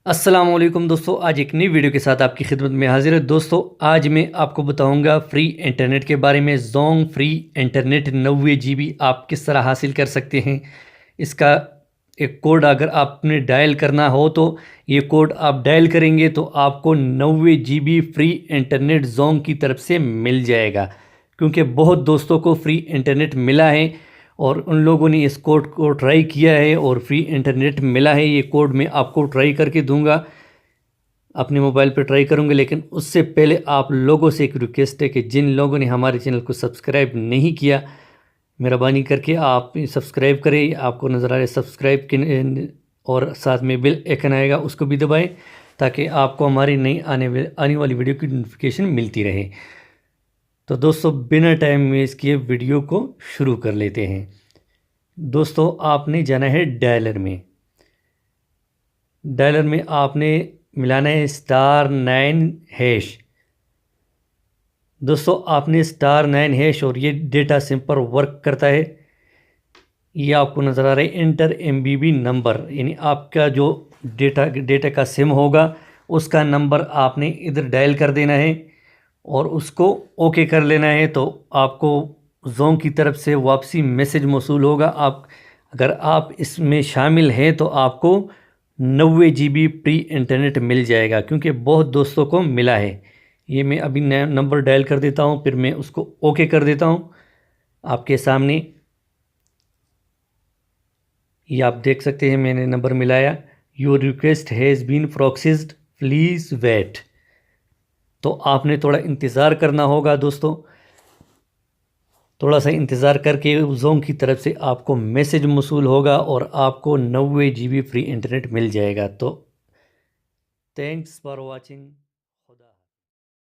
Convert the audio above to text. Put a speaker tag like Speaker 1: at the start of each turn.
Speaker 1: अस्सलामुअलैकुम दोस्तों, आज एक नई वीडियो के साथ आपकी खिदमत में हाजिर है। दोस्तों, आज मैं आपको बताऊंगा फ्री इंटरनेट के बारे में। जोंग फ्री इंटरनेट 90 GB आप किस तरह हासिल कर सकते हैं। इसका एक कोड अगर आपने डायल करना हो तो ये कोड आप डायल करेंगे तो आपको 90 GB फ्री इंटरनेट जोंग की तरफ से मिल जाएगा। क्योंकि बहुत दोस्तों को फ्री इंटरनेट मिला है और उन लोगों ने इस कोड को ट्राई किया है और फ्री इंटरनेट मिला है। ये कोड मैं आपको ट्राई करके दूंगा, अपने मोबाइल पर ट्राई करूंगा। लेकिन उससे पहले आप लोगों से एक रिक्वेस्ट है कि जिन लोगों ने हमारे चैनल को सब्सक्राइब नहीं किया, मेहरबानी करके आप सब्सक्राइब करें। आपको नज़र आ रहा है सब्सक्राइब के और साथ में बेल आइकन आएगा, उसको भी दबाएं ताकि आपको हमारी नई आने वाली वीडियो की नोटिफिकेशन मिलती रहे। तो दोस्तों, बिना टाइम वेस्ट किए वीडियो को शुरू कर लेते हैं। दोस्तों, आपने जाना है डायलर में। डायलर में आपने मिलाना है *9#। दोस्तों, आपने *9# और ये डेटा सिम पर वर्क करता है। ये आपको नज़र आ रहा है इंटर MBB नंबर, यानी आपका जो डेटा का सिम होगा उसका नंबर आपने इधर डायल कर देना है और उसको ओके कर लेना है। तो आपको जोंग की तरफ से वापसी मैसेज मौसूल होगा। अगर आप इसमें शामिल हैं तो आपको 90 GB फ्री इंटरनेट मिल जाएगा, क्योंकि बहुत दोस्तों को मिला है। ये मैं अभी नया नंबर डायल कर देता हूँ, फिर मैं उसको ओके कर देता हूँ आपके सामने। ये आप देख सकते हैं मैंने नंबर मिलाया। Your request has been processed, please wait. तो आपने थोड़ा इंतज़ार करना होगा दोस्तों। थोड़ा सा इंतज़ार करके जोंग की तरफ से आपको मैसेज मौसूल होगा और आपको 90 GB फ्री इंटरनेट मिल जाएगा। तो थैंक्स फॉर वॉचिंग।